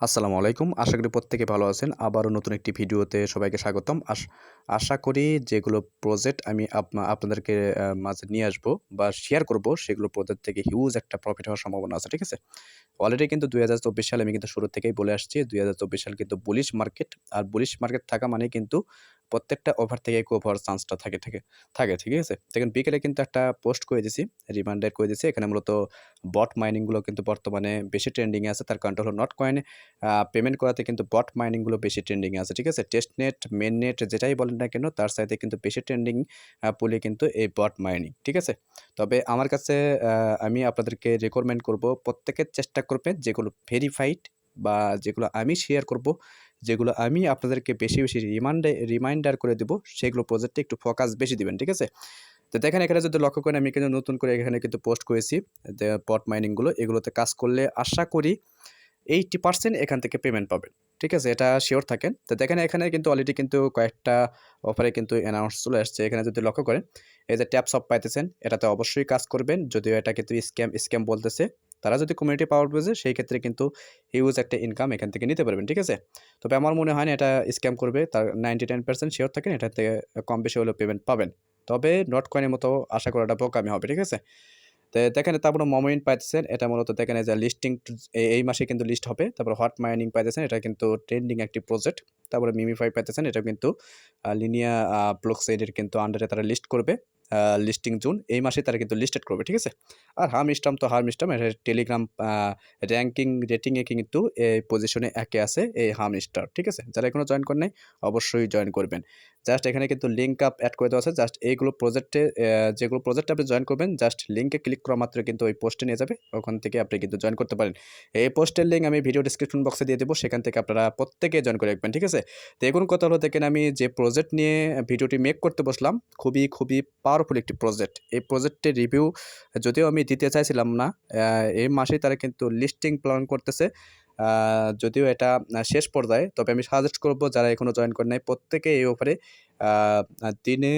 আসসালামু আলাইকুম। আশা করি প্রত্যেকে ভালো আছেন। আবারও নতুন একটি ভিডিওতে সবাইকে স্বাগতম। আশা করি যেগুলো প্রজেক্ট আমি আপনাদেরকে মাঝে নিয়ে আসবো বা শেয়ার করব, সেগুলো প্রজেক্ট থেকে হিউজ একটা প্রফিট হওয়ার সম্ভাবনা আছে। ঠিক আছে? অলরেডি কিন্তু ২০২৪ সালে আমি কিন্তু শুরু থেকেই বলে আসছি, ২০২৪ সাল কিন্তু বুলিশ মার্কেট। আর বুলিশ মার্কেট থাকা মানে কিন্তু প্রত্যেকটা ওভার থেকে কুপ হওয়ার চান্সটা থাকে। ঠিক আছে? দেখেন বিকেলে কিন্তু একটা পোস্ট করে দিছি, রিমাইন্ডার করে দিছি। এখানে মূলত বট মাইনিং গুলো কিন্তু বর্তমানে বেশি ট্রেন্ডিং এ আছে। তার কারণটা হলো নট কয়েন পেমেন্ট করাতে কিন্তু বট মাইনিং গুলো বেশি ট্রেন্ডিং এ আছে। ঠিক আছে? টেস্টনেট, মেইননেট যেটাই বলেন না কেন, তার চাইতে কিন্তু বেশি ট্রেন্ডিং পুলে কিন্তু এই বট মাইনিং। ঠিক আছে? তবে আমার কাছে আমি আপনাদেরকে রিকমেন্ড করব, প্রত্যেকের চেষ্টা করবেন যেগুলো ভেরিফাইড বা যেগুলো আমি শেয়ার করব, যেগুলো আমি আপনাদেরকে বেশি রিমাইন্ডার করে দেব, সেগুলো প্রজেক্টে একটু ফোকাস বেশি দিবেন। ঠিক আছে? তো দেখেন এখানে যদি লক্ষ্য করেন, আমি কিন্তু নতুন করে এখানে কিন্তু পোস্ট করেছি যে বট মাইনিং গুলো, এগুলোতে কাজ করলে আশা করি 80% এখান থেকে পেমেন্ট পাবেন। ঠিক আছে? এটা সিওর থাকেন। তো দেখেন এখানে কিন্তু অলরেডি কিন্তু কয়েকটা অফারে কিন্তু অ্যানাউন্স চলে আসছে। এখানে যদি লক্ষ্য করেন, এই যে ট্যাপ শপ পাইতেছেন, এটাতে অবশ্যই কাজ করবেন। যদিও এটা কিন্তু স্ক্যাম বলতেছে। তারা যদি কমিউনিটি পাওয়ার বোঝে, সেই ক্ষেত্রে কিন্তু হিউজ একটা ইনকাম এখান থেকে নিতে পারবেন। ঠিক আছে? তবে আমার মনে হয় না এটা স্ক্যাম করবে। তার 99% সিওর থাকেন এটার থেকে কম বেশি হলেও পেমেন্ট পাবেন। তবে নট কয়েনের মতো আশা করাটা বোকামি হবে। ঠিক আছে? তো দেখেন তারপরে মোমেন্ট পাইতেছেন, এটা মূলত দেখেন এই যে লিস্টিং এই মাসে কিন্তু লিস্ট হবে। তারপর হট মাইনিং পাইতেছেন, এটা কিন্তু ট্রেন্ডিং একটি প্রজেক্ট। তারপরে মিমিফাই পাইতেছেন, এটা কিন্তু লিনিয়া ব্লকচেইনের কিন্তু আন্ডারে তারা লিস্ট করবে। লিস্টিং জুন এই মাসে তারা কিন্তু লিস্টেড করবে। ঠিক আছে? আর হার্ম স্টাম এটা টেলিগ্রাম রেটিং এ কিন্তু এই পজিশনে একে আছে এই হার্ম স্টার। ঠিক আছে? যারা এখনো জয়েন করেন নাই, অবশ্যই জয়েন করবেন। জাস্ট এখানে কিন্তু লিঙ্ক আপ এড করে দেওয়া আছে। জাস্ট এইগুলো প্রজেক্টে যেগুলো প্রজেক্টে আপনি জয়েন করবেন, জাস্ট লিঙ্কে ক্লিক করা মাত্র কিন্তু ওই পোস্টে নিয়ে যাবে। ওখান থেকে আপনি কিন্তু জয়েন করতে পারেন। এই পোস্টের লিঙ্ক আমি ভিডিও ডেসক্রিপশন বক্সে দিয়ে দেবো। সেখান থেকে আপনারা প্রত্যেকে জয়েন করে রাখবেন। ঠিক আছে? তো এখন কথা হলো, দেখেন আমি যে প্রজেক্ট নিয়ে ভিডিওটি মেক করতে বসলাম, খুবই পাওয়ারফুল একটি প্রজেক্ট। এই প্রজেক্টের রিভিউ যদিও আমি দিতে চাইছিলাম না, এই মাসেই তারা কিন্তু লিস্টিং প্ল্যান করতেছে। যদিও এটা শেষ পর্যায়ে, তবে আমি সাজেস্ট করব যারা এখনো জয়েন করেন নাই, প্রত্যেকে এই অফারে আ আ দিনে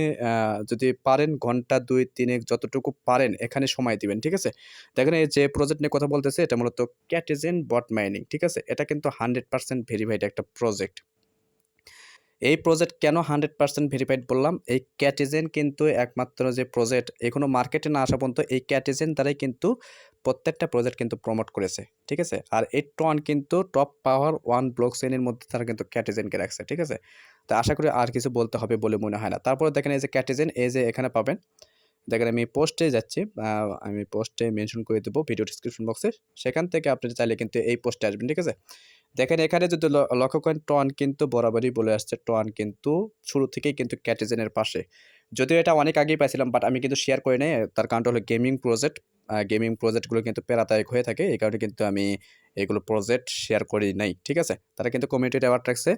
যদি পারেন ঘন্টা ২-৩ যতটুকু পারেন এখানে সময় দিবেন। ঠিক আছে? দেখেন এই যে প্রজেক্ট নিয়ে কথা বলতেছে, এটা মূলত ক্যাটিজেন বট মাইনিং। ঠিক আছে? এটা কিন্তু 100% ভেরিফাইড একটা প্রজেক্ট। এই প্রজেক্ট কেন 100% ভেরিফাইড বললাম? এই ক্যাটিজেন কিন্তু একমাত্র যে প্রজেক্ট এখনো মার্কেটে না আসা পর্যন্ত এই ক্যাটিজেন দ্বারাই কিন্তু প্রত্যেকটা প্রজেক্ট কিন্তু প্রমোট করেছে। ঠিক আছে? আর এই টন কিন্তু টপ পাওয়ার 1 ব্লকচেইনের মধ্যে তারা কিন্তু ক্যাটিজেনকে রাখছে। ঠিক আছে? তো আশা করি আর কিছু বলতে হবে বলে মনে হয় না। তারপরে দেখেন এই যে ক্যাটিজেন, এই যে এখানে পাবেন। দেখেন আমি পোস্টে যাচ্ছি। আমি পোস্টে মেনশন করে দেব ভিডিও ডেসক্রিপশন বক্সে। সেখান থেকে আপনি চাইলে কিন্তু এই পোস্টে আসবেন। ঠিক আছে? দেখেন এখানে যদি লক্ষ্য করেন, টন কিন্তু বরাবরই বলে আসছে, টন কিন্তু শুরু থেকেই কিন্তু ক্যাটিজেনের পাশে। যদিও এটা অনেক আগেই পাইছিলাম, বাট আমি কিন্তু শেয়ার করি নাই। তার কারণটা হলো গেমিং প্রজেক্ট। গেমিং প্রজেক্টগুলো কিন্তু পেরাদায়ক হয়ে থাকে। এই কারণে কিন্তু আমি এগুলো প্রজেক্ট শেয়ার করি নাই। ঠিক আছে? তারা কিন্তু কমিউনিটি অ্যাওয়ার্ড রাখছে।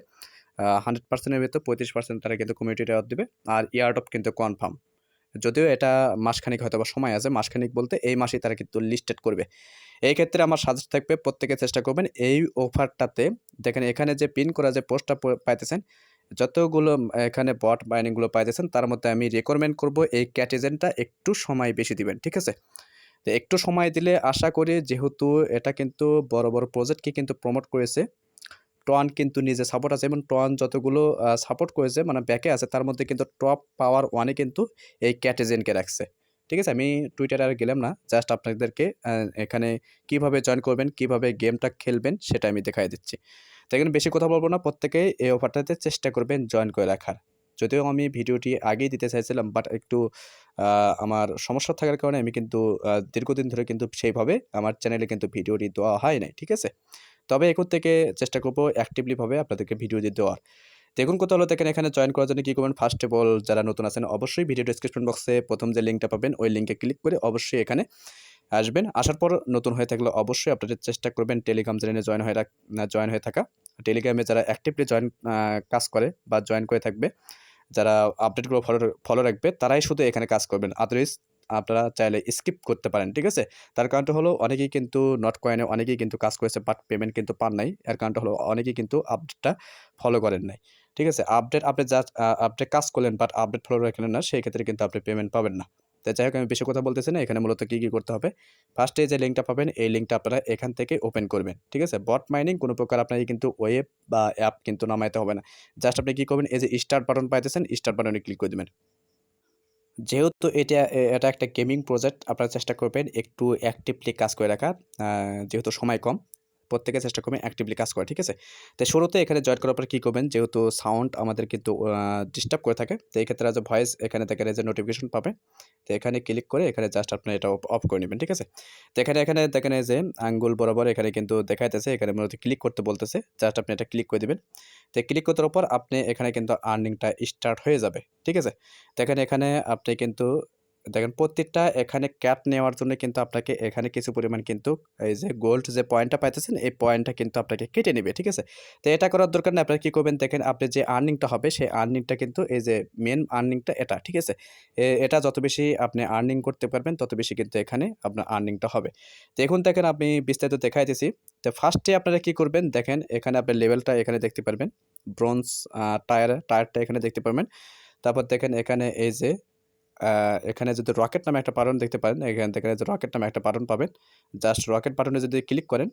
100% এর ভেতর 35% তারা কিন্তু কমিউনিটি অ্যাওয়ার্ড দিবে। আর ইয়ারড্রপ কিন্তু কনফার্ম। যদিও এটা মাসখানেক হয়তোবা সময় আছে। মাসখানেক বলতে এই মাসেই তারা কিন্তু লিস্টেড করবে। এই ক্ষেত্রে আমার সাজেস্ট থাকবে, প্রত্যেকে চেষ্টা করবেন এই অফারটাতে। দেখেন এখানে যে পিন করা যে পোস্টটা পাইতেছেন, যতগুলো এখানে বট মাইনিং গুলো পাইতেছেন, তার মধ্যে আমি রিকমেন্ড করব এই ক্যাটিজেনটা একটু সময় বেশি দিবেন। ঠিক আছে? তো একটু সময় দিলে আশা করি, যেহেতু এটা কিন্তু বড় প্রজেক্টকে কিন্তু প্রমোট করেছে। টন কিন্তু নিজে সাপোর্ট আছে, এবং টন যতগুলো সাপোর্ট করেছে মানে ব্যাকে আছে, তার মধ্যে কিন্তু টপ পাওয়ার 1 এ কিন্তু এই ক্যাটিজেনকে রাখছে। ঠিক আছে? আমি টুইটারে আর গেলাম না। জাস্ট আপনাদেরকে এখানে কিভাবে জয়েন করবেন, কিভাবে গেমটা খেলবেন সেটা আমি দেখায় দিচ্ছি। তো এখানে বেশি কথা বলব না। প্রত্যেকেই এই অফারটাতে চেষ্টা করবেন জয়েন করে রাখার। যদিও আমি ভিডিওটি আগেই দিতে চাইছিলাম, বাট একটু আমার সমস্যা থাকার কারণে আমি কিন্তু দীর্ঘদিন ধরে কিন্তু সেইভাবে আমার চ্যানেলে কিন্তু ভিডিওটি দেওয়া হয় নাই। ঠিক আছে? তবে এখন থেকে চেষ্টা করব অ্যাক্টিভলি ভাবে আপনাদেরকে ভিডিও দিয়ে দেওয়ার। দেখুন কথা হলো, দেখেন এখানে জয়েন করার জন্য কি করবেন, ফার্স্ট অফ অল যারা নতুন আছেন অবশ্যই ভিডিও ডেসক্রিপশন বক্সে প্রথম যে লিঙ্কটা পাবেন ওই লিঙ্কে ক্লিক করে অবশ্যই এখানে আসবেন। আসার পর নতুন হয়ে থাকলে অবশ্যই আপনাদের চেষ্টা করবেন টেলিগ্রাম চ্যানেলে জয়েন হয়ে থাকা। টেলিগ্রামে যারা অ্যাক্টিভলি কাজ করে বা জয়েন করে থাকবে, যারা আপডেটগুলো ফলো রাখবে, তারাই শুধু এখানে কাজ করবেন। আদারওয়াইজ আপনারা চাইলে স্কিপ করতে পারেন। ঠিক আছে? তার কারণটা হলো অনেকেই কিন্তু নট কয়েনে অনেকেই কিন্তু কাজ করেছে, বাট পেমেন্ট কিন্তু পান নাই। এর কারণটা হলো অনেকেই কিন্তু আপডেটটা ফলো করেন নাই। ঠিক আছে? আপনি জাস্ট আপডেট কাজ করলেন, বাট আপডেট ফলো রাখলেন না, সেই ক্ষেত্রে কিন্তু আপনি পেমেন্ট পাবেন না। তো যাই হোক আমি বেশি কথা বলতেছি না, এখানে মূলত কী করতে হবে, ফার্স্টে যে লিঙ্কটা পাবেন এই লিঙ্কটা আপনারা এখান থেকে ওপেন করবেন, ঠিক আছে? বট মাইনিং কোনো প্রকার আপনাকে কিন্তু ওয়েব বা অ্যাপ কিন্তু নামাইতে হবে না। জাস্ট আপনি কী করবেন, এই যে স্টার্ট বাটন পাইতেছেন, স্টার্ট বাটনে ক্লিক করে দিবেন। যেহেতু এটা একটা গেমিং প্রজেক্ট, আপনারা চেষ্টা করবেন একটু অ্যাক্টিভলি কাজ করে রাখার। যেহেতু সময় কম, প্রত্যেকে চেষ্টা করবেন অ্যাক্টিভলি কাজ করা, ঠিক আছে? তো শুরুতে এখানে জয়েন করার পর কী করবেন, যেহেতু সাউন্ড আমাদের কিন্তু ডিস্টার্ব করে থাকে, তো এই ক্ষেত্রে যে ভয়েস এখানে দেখেন এই যে নোটিফিকেশন পাবে, তো এখানে ক্লিক করে এখানে জাস্ট আপনি এটা অফ করে নেবেন, ঠিক আছে? তো এখানে দেখেন এই যে আঙ্গুল বরাবর এখানে কিন্তু দেখাইতেছে, এখানে মূলত ক্লিক করতে বলতেছে, জাস্ট আপনি এটা ক্লিক করে দিবেন। তো ক্লিক করার পর আপনি এখানে কিন্তু আর্নিংটা স্টার্ট হয়ে যাবে, ঠিক আছে? দেখেন এখানে আপনি কিন্তু দেখেন প্রত্যেকটা এখানে ক্যাট নেওয়ার জন্য কিন্তু আপনাকে এখানে কিছু পরিমাণ কিন্তু এই যে গোল্ড যে পয়েন্টটা পাইতেছেন এই পয়েন্টটা কিন্তু আপনাকে কেটে নেবে, ঠিক আছে? তো এটা করার দরকার নেই, আপনারা কি করবেন দেখেন, আপনি যে আর্নিংটা হবে সেই আর্নিংটা কিন্তু এই যে মেন আর্নিংটা এটা, ঠিক আছে? এটা যত বেশি আপনি আর্নিং করতে পারবেন তত বেশি কিন্তু এখানে আপনার আর্নিংটা হবে। তো এখন দেখেন আমি বিস্তারিত দেখাইতেছি। তো ফার্স্টে আপনারা কি করবেন দেখেন, এখানে আপনার লেভেলটা এখানে দেখতে পারবেন, ব্রোঞ্জ টায়ারটা এখানে দেখতে পারবেন। তারপর দেখেন এখানে এই যে আ এখানে যদি রকেট নামে একটা বাটন দেখতে পারেন, এখান থেকে যে রকেট নামে একটা বাটন পাবেন। জাস্ট রকেট বাটনে যদি ক্লিক করেন,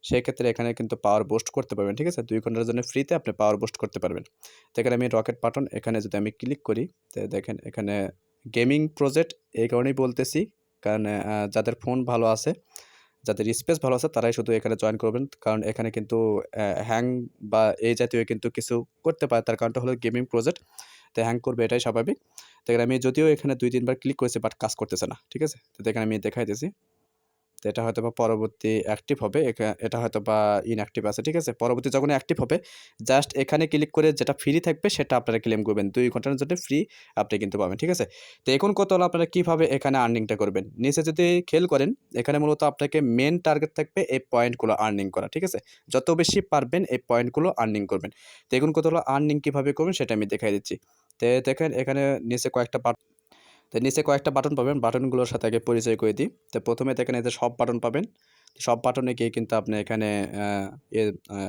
সেক্ষেত্রে এখানে কিন্তু পাওয়ার বুস্ট করতে পারবেন, ঠিক আছে? ২ ঘন্টার জন্য ফ্রিতে আপনি পাওয়ার বুস্ট করতে পারবেন। তো এখানে আমি রকেট বাটন এখানে যদি আমি ক্লিক করি, তো দেখেন এখানে গেমিং প্রজেক্ট এই কারণেই বলতেছি, কারণ যাদের ফোন ভালো আছে, যাদের স্পেস ভালো আছে তারাই শুধু এখানে জয়েন করবেন। কারণ এখানে কিন্তু হ্যাং বা এই জাতীয় কিন্তু কিছু করতে পারে। তার কারণটা হলো গেমিং প্রজেক্ট। তো হ্যাং করবে এটাই স্বাভাবিক। দেখেন আমি যদিও এখানে ২-৩ বার ক্লিক করেছি বাট কাজ করতেছে না। ঠিক আছে? তো দেখেন আমি দেখাইতেছি। তো এটা হয়তোবা পরবর্তী অ্যাক্টিভ হবে। এটা হয়তোবা ইনঅ্যাক্টিভ আছে। ঠিক আছে? পরবর্তী যখন অ্যাক্টিভ হবে জাস্ট এখানে ক্লিক করে যেটা ফ্রি থাকবে সেটা আপনারা ক্লেম করবেন। ২ ঘন্টার জন্য ফ্রি আপনি কিন্তু পাবেন। ঠিক আছে? তো এখন কথা হলো আপনারা কিভাবে এখানে আর্নিংটা করবেন। নিচে যদি খেয়াল করেন এখানে মূলত আপনাকে মেইন টার্গেট থাকবে এই পয়েন্টগুলো আর্নিং করা। ঠিক আছে? যত বেশি পারবেন এই পয়েন্টগুলো আর্নিং করবেন। তো এখন কথা হলো আর্নিং কিভাবে করবেন সেটা আমি দেখাই দিচ্ছি। তো দেখেন এখানে নিচে কয়েকটা তো নিচে কয়েকটা বাটন পাবেন। বাটনগুলোর সাথে আগে পরিচয় করে দিই। তো ১ম এ দেখেন এই যে সব বাটন পাবেন। সব বাটনে গিয়ে কিন্তু আপনি এখানে আ এ আ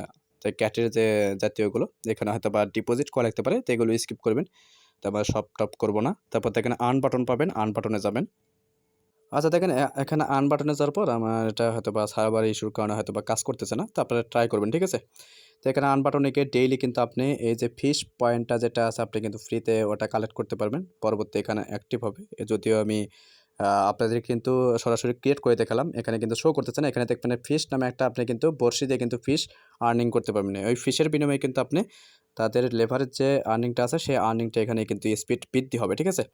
যে ক্যাটের যে জাতীয়গুলো এখানে হয়তোবা ডিপোজিট করা লাগতে পারে। তো এগুলো স্কিপ করবেন। তারপর সব-টপ করব না। তারপর দেখেন আর্ন বাটন পাবেন, আর্ন বাটনে যাবেন। আচ্ছা দেখেন এখানে আর্ন বাটনে যাওয়ার পর আমার এটা হয়তোবা সার্ভার ইস্যুর কারণে হয়তোবা কাজ করতেছে না। তো আপনারা ট্রাই করবেন, ঠিক আছে? তো এখানে আর্ন বাটনে গিয়ে ডেইলি কিন্তু আপনি এই যে ফিশ পয়েন্টটা যেটা আছে আপনি কিন্তু ফ্রিতে ওটা কালেক্ট করতে পারবেন। পরবর্তী এখানে অ্যাক্টিভ হবে। যদিও আমি আপনাদের কিন্তু সরাসরি ক্রিয়েট করে দেখালাম। এখানে কিন্তু শো করতেছে না। এখানে দেখবেন ফিশ নামে একটা আপনি কিন্তু বড়শি দিয়ে কিন্তু ফিশ আর্নিং করতে পারবেন। ওই ফিশের বিনিময়ে কিন্তু আপনি তাদের লেভারেজ যে আর্নিংটা আছে সেই আর্নিংটা এখানে কিন্তু স্পিড বৃদ্ধি হবে, ঠিক আছে?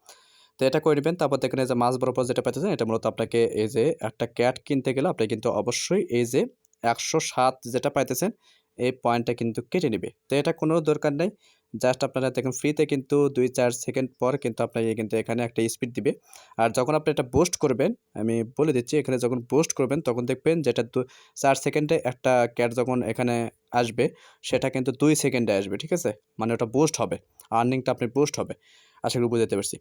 তো এটা করে নিবেন। তারপর দেখেন এই যে মাছ বরাবর যেটা পাইতেছেন এটা মূলত আপনাকে এই যে একটা ক্যাট কিনতে গেলে আপনি কিন্তু অবশ্যই এই যে ১০৭ যেটা পাইতেছেন এই পয়েন্টটা কিন্তু কেটে নিবে। তো এটা কোনো দরকার নাই। জাস্ট আপনারা দেখেন ফ্রিতে কিন্তু ২-৪ সেকেন্ড পর কিন্তু আপনাকে কিন্তু এখানে একটা স্পিড দিবে। আর যখন আপনি এটা বুস্ট করবেন, আমি বলে দিচ্ছি এখানে যখন বুস্ট করবেন তখন দেখবেন যেটা ৪ সেকেন্ডে একটা ক্যাট যখন এখানে আসবে সেটা কিন্তু ২ সেকেন্ডে আসবে। ঠিক আছে? মানে ওটা বুস্ট হবে। আর্নিংটা আপনার বুস্ট হবে। আশা করি বুঝাতে পারছি।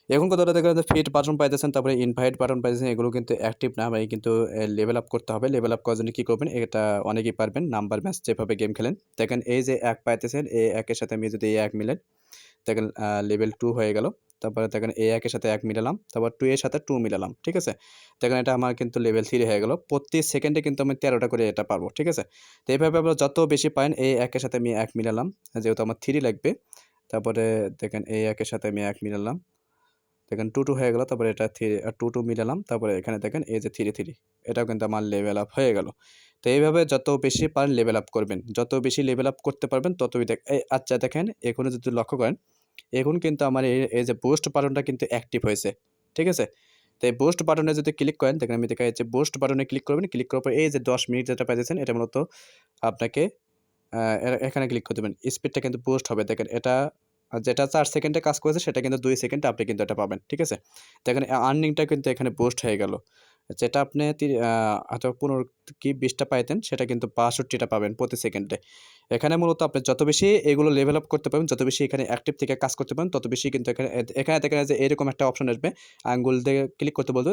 এখন কথাটা দেখবেন যে ফিট বাটন পাইতেছেন, তারপরে ইনভাইট বাটন পাইতেছেন, এগুলো কিন্তু অ্যাক্টিভ না ভাই, কিন্তু লেভেল আপ করতে হবে। লেভেল আপ করার জন্য কী করবেন? এটা অনেকেই পারবেন। নাম্বার ম্যাচ যেভাবে গেম খেলেন। দেখেন এই যে ১ পাইতেছেন, এই ১ এর সাথে আমি যদি এই ১ মিলাই, দেখেন লেভেল ২ হয়ে গেল। তারপরে দেখেন এই ১ এর সাথে ১ মিলালাম। তারপর ২ এর সাথে ২ মিলালাম। ঠিক আছে? দেখেন এটা আমার কিন্তু লেভেল ৩ হয়ে গেল। প্রতি সেকেন্ডে কিন্তু আমি ১৩ টা করে এটা পারবো। ঠিক আছে? তো এভাবে আপনারা যত বেশি পারেন, এই ১ এর সাথে আমি ১ মিলালাম। যেহেতু আমার ৩ লাগবে। তারপরে দেখেন এই ১ এর সাথে আমি ১ মিলালাম। দেখেন ২ হয়ে গেল। তারপরে এটা ২ মিলালাম। তারপরে এখানে দেখেন এই যে ৩ এটাও কিন্তু আমার লেভেল আপ হয়ে গেল। তো এইভাবে যত বেশি পারেন লেভেল আপ করবেন। যত বেশি লেভেল আপ করতে পারবেন ততই আচ্ছা দেখেন এখনো যদি লক্ষ্য করেন, এখন কিন্তু আমার এই যে বুস্ট বাটনটা কিন্তু অ্যাক্টিভ হয়েছে। ঠিক আছে? তো এই বুস্ট বাটনে যদি ক্লিক করেন, দেখেন আমি দেখাই যাচ্ছি, বুস্ট বাটনে ক্লিক করবেন। ক্লিক করার পর এই যে ১০ মিনিট যেটা পাইতেছেন এটা মূলত আপনাকে এখানে ক্লিক করে দিবেন। স্পিডটা কিন্তু বুস্ট হবে। দেখেন এটা যেটা ৪ সেকেন্ডে কাজ করেছে সেটা কিন্তু ২ সেকেন্ডে আপনি কিন্তু এটা পাবেন। ঠিক আছে? দেখেন আর্নিংটা কিন্তু এখানে বুস্ট হয়ে গেল। যেটা আপনি হয়তো ১৫ কি ২০ টা পাইতেন সেটা কিন্তু ৬২ টা পাবেন প্রতি সেকেন্ডে। এখানে মূলত আপনি যত বেশি এগুলো লেভেল আপ করতে পারবেন, যত বেশি এখানে অ্যাক্টিভ থেকে কাজ করতে পারেন, তত বেশি কিন্তু এখানে দেখেন যে এরকম একটা অপশন আসবে। আঙ্গুল দিয়ে ক্লিক করতে বলবে,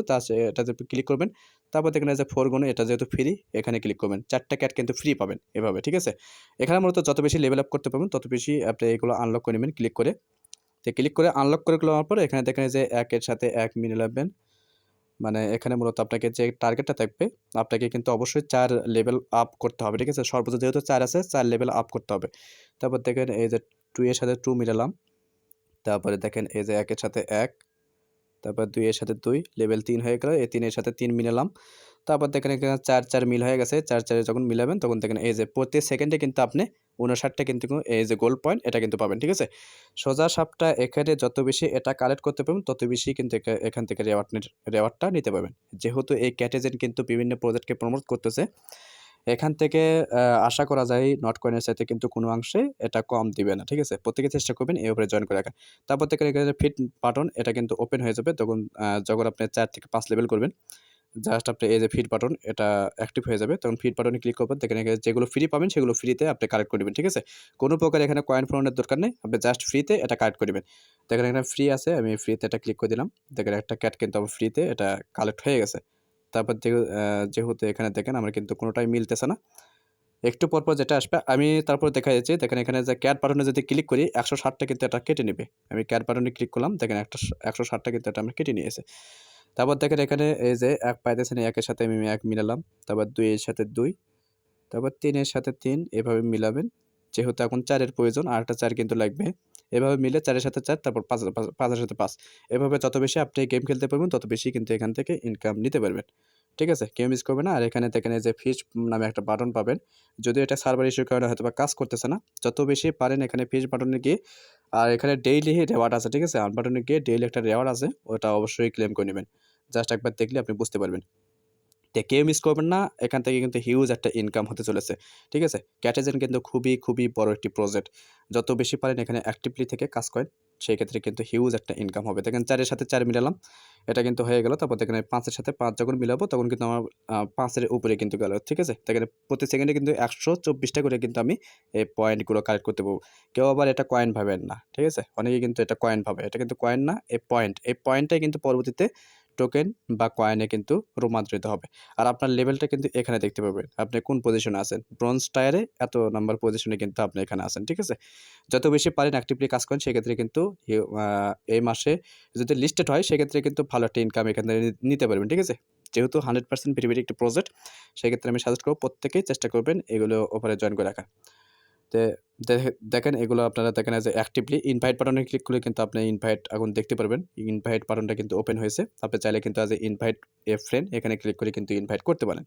এটাতে ক্লিক করবেন। তারপর দেখেন এই যে 4 গুণ, এটা যেহেতু ফ্রি এখানে ক্লিক করবেন। ৪ টা ক্যাট কিন্তু ফ্রি পাবেন এভাবে। ঠিক আছে? এখানে মূলত যত বেশি লেভেল আপ করতে পারবেন তত বেশি আপনি এগুলো আনলক করে নিবেন ক্লিক করে। তো ক্লিক করে আনলক করে নেওয়ার পরে এখানে দেখেন এই যে ১ এর সাথে ১ মিলাবেন। মানে এখানে মূলত আপনাকে যে টার্গেটটা থাকবে, আপনাকে কিন্তু অবশ্যই ৪ লেভেল আপ করতে হবে, ঠিক আছে? সর্বোচ্চ যেহেতু ৪ আছে ৪ লেভেল আপ করতে হবে। তারপর দেখেন এই যে ২ এর সাথে ২ মিলালাম। তারপরে দেখেন এই যে ১ এর সাথে ১, তারপর ২ এর সাথে ২, লেভেল ৩ হয়ে গেল। এই ৩ এর সাথে ৩ মিলালাম। তারপর দেখেন এখানে ৪, ৪ মিল হয়ে গেছে। ৪, ৪ এ যখন মিলাবেন তখন দেখেন এই যে প্রতি সেকেন্ডে কিন্তু আপনি ৫৯ টা কিন্তু এই যে গোল্ড পয়েন্ট এটা কিন্তু পাবেন, ঠিক আছে? সোজা সাপটা এখানে যত বেশি এটা কালেক্ট করতে পারবেন তত বেশি কিন্তু এখান থেকে রেওয়ার্ডটা নিতে পারবেন। যেহেতু এই ক্যাট এজেন্ট কিন্তু বিভিন্ন প্রজেক্টকে প্রমোট করতেছে, এখান থেকে আশা করা যায় নট কয়েনের চাইতে কিন্তু কোনো অংশে এটা কম দিবে না, ঠিক আছে? প্রত্যেকে চেষ্টা করবেন এই উপরে জয়েন করে রাখার। তারপর দেখেন এখানে ফিট বাটন এটা কিন্তু ওপেন হয়ে যাবে তখন যখন আপনি ৪ থেকে ৫ লেভেল করবেন। জাস্ট আপনি এই যে ফিট বাটন এটা অ্যাক্টিভ হয়ে যাবে। তখন ফিট বাটনে ক্লিক করবেন। দেখেন এখানে যেগুলো ফ্রি পাবেন সেগুলো ফ্রিতে আপনি কালেক্ট করে নিবেন, ঠিক আছে? কোনো প্রকার এখানে কয়েন ফোরানোর দরকার নেই। আপনি জাস্ট ফ্রিতে এটা কালেক্ট করে নিবেন। দেখেন এখানে ফ্রি আছে। আমি ফ্রিতে এটা ক্লিক করে দিলাম। দেখেন একটা ক্যাট কিন্তু আমার ফ্রিতে এটা কালেক্ট হয়ে গেছে। তারপর যেহেতু এখানে দেখেন আমার কিন্তু কোনোটাই মিলতেছে না। একটু পরপর যেটা আসবে আমি তারপর দেখা যাচ্ছে দেখেন এখানে যে ক্যাট বাটনে যদি ক্লিক করি ১৬০ টা কিন্তু এটা কেটে নেবে। আমি ক্যাট বাটনে ক্লিক করলাম। দেখেন ১৬০ টা কিন্তু এটা আমার কেটে নিয়েছে। তারপর দেখেন এখানে এই যে ১ পাইতেছেন ১ এর সাথে আমি ১ মিলালাম। তারপর ২ এর সাথে ২, তারপর ৩ এর সাথে ৩ এভাবে মিলাবেন। যেহেতু এখন ৪ এর প্রয়োজন আরেকটা ৪ কিন্তু লাগবে। এভাবে মিলে ৪ এর সাথে ৪ তারপর ৫ এর সাথে ৫। এভাবে যত বেশি আপনি গেম খেলতে পারবেন তত বেশি কিন্তু এখান থেকে ইনকাম নিতে পারবেন। ঠিক আছে? কেউ মিস করবে না। আর এখানে দেখেন এই যে ফিশ নামে একটা বাটন পাবেন। যদিও এটা সার্ভার ইস্যুর কারণে হয়তোবা কাজ করতেছে না। যত বেশি পারেন এখানে ফিশ বাটনে গিয়ে আর এখানে ডেইলি রেওয়ার্ড আছে, ঠিক আছে? আর্ন বাটনে গিয়ে ডেইলি একটা রেওয়ার্ড আছে ওটা অবশ্যই ক্লেম করে নিবেন। জাস্ট একবার দেখলে আপনি বুঝতে পারবেন। কেউ মিস করবেন না। এখান থেকে কিন্তু হিউজ একটা ইনকাম হতে চলেছে। ঠিক আছে? ক্যাট এজেন্ট কিন্তু খুবই, খুবই বড় একটি প্রজেক্ট। যত বেশি পারেন এখানে অ্যাক্টিভলি থেকে কাজ করেন, সেই ক্ষেত্রে কিন্তু হিউজ একটা ইনকাম হবে। দেখেন ৪ এর সাথে ৪ মিলালাম। এটা কিন্তু হয়ে গেল। তারপর দেখেন ৫ এর সাথে ৫ যখন মিলাবো তখন কিন্তু আমার ৫ এর উপরে কিন্তু গেল। ঠিক আছে? দেখেন প্রতি সেকেন্ডে কিন্তু ১২৪ টা করে কিন্তু আমি এই পয়েন্টগুলো কালেক্ট করতে পারবো। কেউ আবার এটা কয়েন ভাবেন না। ঠিক আছে? অনেকে কিন্তু এটা কয়েন ভাবে। এটা কিন্তু কয়েন না, এই পয়েন্ট। এই পয়েন্টটাই কিন্তু পরবর্তীতে টোকেন বা কয়েনে কিন্তু রূপান্তরিত হবে। আর আপনার লেভেলটা কিন্তু এখানে দেখতে পাবেন। আপনি কোন পজিশনে আছেন। ব্রোঞ্জ টায়ারে এত নাম্বার পজিশনে কিন্তু আপনি এখানে আছেন। ঠিক আছে? যত বেশি পারেন অ্যাক্টিভলি কাজ করেন সেক্ষেত্রে কিন্তু এই মাসে যদি লিস্টেড হয় সেক্ষেত্রে কিন্তু ভালো একটা ইনকাম এখান থেকে নিতে পারবেন। ঠিক আছে? যেহেতু 100% ভেরিফাইড একটি প্রজেক্ট সেক্ষেত্রে আমি সাজেস্ট করব প্রত্যেকেই চেষ্টা করবেন এগুলো ওভারে জয়েন করে রাখার। তে দেখেন এগুলো আপনারা দেখেন যে অ্যাক্টিভলি ইনভাইট বাটনে ক্লিক করলে কিন্তু আপনি ইনভাইট এখন দেখতে পারবেন। ইনভাইট বাটনটা কিন্তু ওপেন হয়েছে। আপনি চাইলে কিন্তু ইনভাইট এ ফ্রেন্ড এখানে ক্লিক করে কিন্তু ইনভাইট করতে পারেন।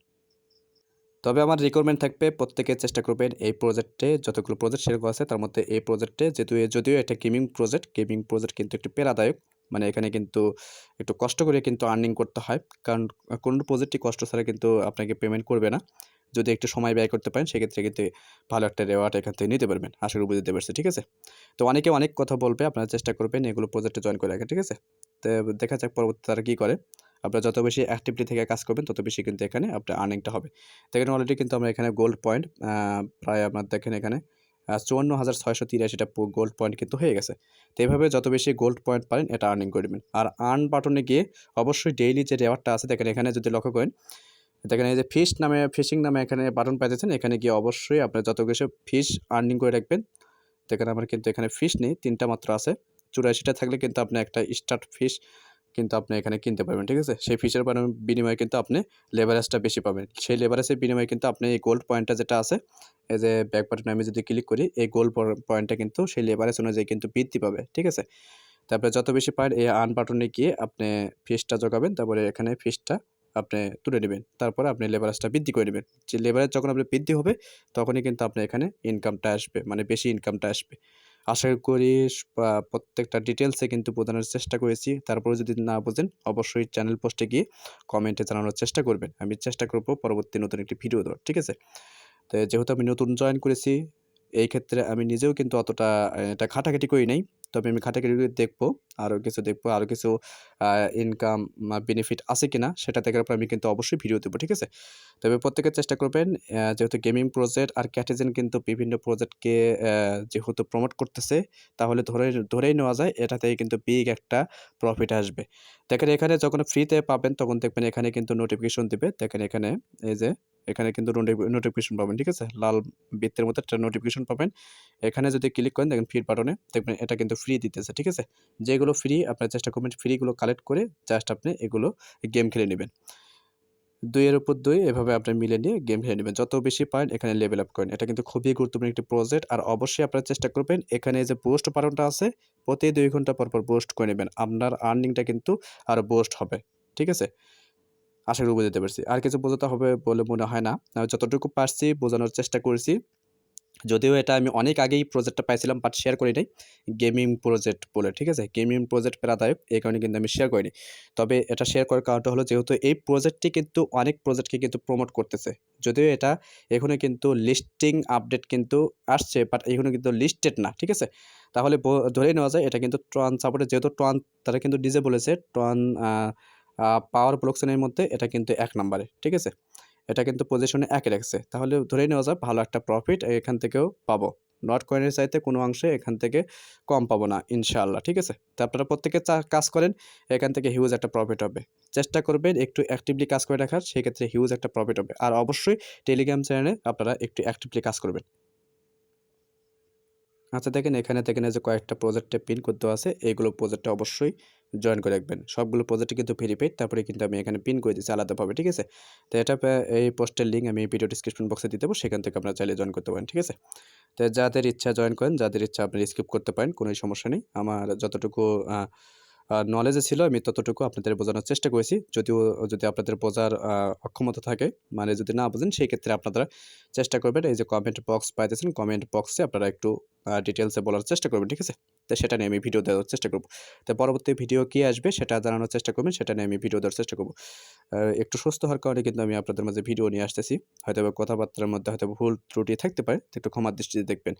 তবে আমার রিকোয়ারমেন্ট থাকবে প্রত্যেকে চেষ্টা করবেন এই প্রজেক্টে যতগুলো প্রজেক্ট সেরকম আছে তার মধ্যে এই প্রজেক্টে যদিও এটা গেমিং প্রজেক্ট কিন্তু একটু পেরাদায়ক। মানে এখানে কিন্তু একটু কষ্ট করে কিন্তু আর্নিং করতে হয়। কারণ কোনো প্রজেক্টই কষ্ট ছাড়া কিন্তু আপনাকে পেমেন্ট করবে না। যদি একটু সময় ব্যয় করতে পারেন সেক্ষেত্রে কিন্তু ভালো একটা রেওয়ার্ড এখান থেকে নিতে পারবেন। আশা করি বুঝতে পারছি, ঠিক আছে? তো অনেকে অনেক কথা বলবে, আপনারা চেষ্টা করবেন এগুলো প্রজেক্টে জয়েন করে রাখেন, ঠিক আছে? তো দেখা যাক পরবর্তীতে তারা কী করে। আপনারা যত বেশি অ্যাক্টিভলি থেকে কাজ করবেন তত বেশি কিন্তু এখানে আপনার আর্নিংটা হবে। দেখেন অলরেডি কিন্তু আমরা এখানে গোল্ড পয়েন্ট প্রায় আপনার দেখেন এখানে ৫৪,৬৮৩ টা গোল্ড পয়েন্ট কিন্তু হয়ে গেছে। তো এভাবে যত বেশি গোল্ড পয়েন্ট পারেন এটা আর্নিং করে দিবেন। আর আর্ন বাটনে গিয়ে অবশ্যই ডেইলি যে রেওয়ার্ডটা আছে দেখেন এখানে যদি লক্ষ্য করেন, দেখেন এই যে ফিশিং নামে এখানে বাটন পাইতেছেন। এখানে গিয়ে অবশ্যই আপনার যত বেশি ফিশ আর্নিং করে রাখবেন। দেখেন আমার কিন্তু এখানে ফিশ নেই, ৩ টা মাত্র আছে। ৮৪ টা থাকলে কিন্তু আপনি একটা স্টার্ট ফিশ কিন্তু আপনি এখানে কিনতে পারবেন, ঠিক আছে? সেই ফিশের বিনিময়ে কিন্তু আপনি লেভারেজটা বেশি পাবেন। সেই লেভারেজের বিনিময়ে কিন্তু আপনি এই গোল্ড পয়েন্টটা যেটা আছে, এই যে ব্যাক বাটনে আমি যদি ক্লিক করি, এই গোল্ড পয়েন্টটা কিন্তু সেই লেভারেজ অনুযায়ী কিন্তু বৃদ্ধি পাবে, ঠিক আছে? তারপরে যত বেশি পারেন এই আর্ন বাটনে গিয়ে আপনি ফিশটা জোগাবেন। তারপরে এখানে ফিশটা আপনি তুলে নিবেন। তারপরে আপনি লেভারেজটা বৃদ্ধি করে নিবেন। যে লেভারেজ যখন আপনার বৃদ্ধি হবে তখনই কিন্তু আপনার এখানে ইনকামটা আসবে। মানে বেশি ইনকামটা আসবে। আশা করি প্রত্যেকটা ডিটেইলসে কিন্তু বোঝানোর চেষ্টা করেছি। তারপরেও যদি না বোঝেন অবশ্যই চ্যানেল পোস্টে গিয়ে কমেন্টে জানানোর চেষ্টা করবেন। আমি চেষ্টা করব পরবর্তী নতুন একটি ভিডিও দেওয়ার। ঠিক আছে? তো যেহেতু আমি নতুন জয়েন করেছি, এই ক্ষেত্রে আমি নিজেও কিন্তু অতটা এটা ঘাটাঘাটি করি নাই। তবে আমি ঘাটাঘাটি করে দেখবো, আরও কিছু আ ইনকাম বেনিফিট আছে কিনা সেটা দেখার পর আমি কিন্তু অবশ্যই ভিডিও দেবো। ঠিক আছে? তবে প্রত্যেকে চেষ্টা করবেন যেহেতু গেমিং প্রজেক্ট আর ক্যাটেজেন কিন্তু বিভিন্ন প্রজেক্টকে যেহেতু প্রমোট করতেছে তাহলে ধরেই নেওয়া যায় এটা থেকে কিন্তু বিগ একটা প্রফিট আসবে। দেখেন এখানে যখন ফ্রিতে পাবেন তখন দেখবেন এখানে কিন্তু নোটিফিকেশন দিবে। দেখেন এখানে এই যে এখানে কিন্তু নোটিফিকেশন পাবেন, ঠিক আছে? লাল বৃত্তের মধ্যে একটা নোটিফিকেশন পাবেন। এখানে যদি ক্লিক করেন দেখেন ফ্রি বাটনে দেখবেন এটা কিন্তু ফ্রি দিতেছে, ঠিক আছে? যেগুলো ফ্রি আপনারা চেষ্টা করবেন ফ্রিগুলো কালেক্ট করে জাস্ট আপনি এগুলো গেম খেলে নিবেন। ২ এর উপর ২ এভাবে আপনি মিলে নিয়ে গেম খেলে নিবেন। যত বেশি পারেন এখানে লেভেল আপ করেন। এটা কিন্তু খুবই গুরুত্বপূর্ণ একটি প্রজেক্ট। আর অবশ্যই আপনারা চেষ্টা করবেন এখানে যে বুস্ট বাটনটা আছে প্রতি ২ ঘন্টা পর বুস্ট করে নিবেন। আপনার আর্নিংটা কিন্তু আরো বুস্ট হবে। ঠিক আছে? আশা করি বুঝাতে পারছি। আর কিছু বোঝাতে হবে বলে মনে হয় না। যতটুকু পারছি বোঝানোর চেষ্টা করেছি। যদিও এটা আমি অনেক আগেই প্রজেক্টটা পাইছিলাম বাট শেয়ার করি নাই। গেমিং প্রজেক্ট বলে, ঠিক আছে? গেমিং প্রজেক্ট প্যারাদায়ক। এই কারণে কিন্তু আমি শেয়ার করিনি। তবে এটা শেয়ার করার কারণটা হলো যেহেতু এই প্রজেক্টটি কিন্তু অনেক প্রজেক্টকে কিন্তু প্রমোট করতেছে। যদিও এটা এখনো কিন্তু লিস্টিং আপডেট কিন্তু আসছে বাট এখনো কিন্তু লিস্টেড না, ঠিক আছে? তাহলে ধরেই নেওয়া যায় এটা কিন্তু ট্রন সাপোর্টে যেহেতু ট্রন তারা কিন্তু নিজে বলেছে ট্রন আ আ পাওয়ার ব্লকচেনের মধ্যে এটা কিন্তু ১ নাম্বারে, ঠিক আছে? এটা কিন্তু পজিশনে ১ এ রাখছে। তাহলে ধরেই নেওয়া যায় ভালো একটা প্রফিট এখান থেকেও পাবো। নট কয়েনের চাইতে কোনো অংশে এখান থেকে কম পাবো না ইনশাআল্লাহ। ঠিক আছে? তো আপনারা প্রত্যেকে কাজ করেন, এখান থেকে হিউজ একটা প্রফিট হবে। চেষ্টা করবেন একটু অ্যাক্টিভলি কাজ করে রাখার, সেক্ষেত্রে হিউজ একটা প্রফিট হবে। আর অবশ্যই টেলিগ্রাম চ্যানেলে আপনারা একটু অ্যাক্টিভলি কাজ করবেন। আচ্ছা দেখেন এখানে দেখেন এই যে কয়েকটা প্রজেক্টে পিন কোড দেওয়া আছে। এগুলো প্রজেক্টে অবশ্যই জয়েন করে রাখবেন। সবগুলো প্রজেক্টই কিন্তু ভেরিফাইড। তারপরে কিন্তু আমি এখানে পিন করে দিয়েছি আলাদাভাবে। ঠিক আছে? তো এটা এই পোস্টের লিঙ্ক আমি ভিডিও ডেসক্রিপশন বক্সে দিয়ে দেবো। সেখান থেকে আপনারা চাইলে জয়েন করতে পারেন। ঠিক আছে? তো যাদের ইচ্ছা জয়েন করেন, যাদের ইচ্ছা আপনারা স্কিপ করতে পারেন। কোনোই সমস্যা নেই। আমার যতটুকু আ আ নলেজে ছিল আমি ততটুকু আপনাদের বোঝানোর চেষ্টা করেছি। যদিও যদি আপনাদের বোঝার অক্ষমতা থাকে, মানে যদি না বোঝেন সেই ক্ষেত্রে আপনারা চেষ্টা করবেন এই যে কমেন্ট বক্স পাইতেছেন, কমেন্ট বক্সে আপনারা একটু ডিটেইলসে বলার চেষ্টা করবেন। ঠিক আছে? তো সেটা নিয়ে আমি ভিডিও দেওয়ার চেষ্টা করব। তো পরবর্তী ভিডিও কি আসবে সেটা জানানোর চেষ্টা করবেন। সেটা নিয়ে আমি ভিডিও দেওয়ার চেষ্টা করব। একটু সুস্থ হওয়ার কারণে কিন্তু আমি আপনাদের মাঝে ভিডিও নিয়ে আসতেছি। হয়তোবা কথাবার্তার মধ্যে হয়তোবা ভুল ত্রুটি থাকতে পারে। তো একটু ক্ষমার দৃষ্টিতে দেখবেন।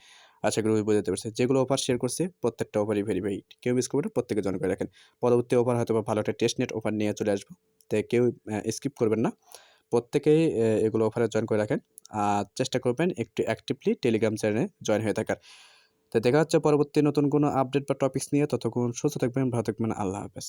আশা করি বোঝাতে পারছি। যেগুলো অফার শেয়ার করছি প্রত্যেকটা অফারই ভেরিফাইড। কেউ মিস করবেন না, প্রত্যেকে জয়েন করে রাখেন। পরবর্তী অফার হয়তোবা ভালো একটা টেস্ট নেট অফার নিয়ে চলে আসবো। তো কেউ স্কিপ করবেন না। প্রত্যেকেই এগুলো অফারে জয়েন করে রাখেন। আর চেষ্টা করবেন একটু অ্যাক্টিভলি টেলিগ্রাম চ্যানেলে জয়েন হয়ে থাকার। তো দেখা হচ্ছে পরবর্তী নতুন কোনো আপডেট বা টপিকস নিয়ে। ততক্ষণ সুস্থ থাকবেন, ভালো থাকবেন। আল্লাহ হাফেজ।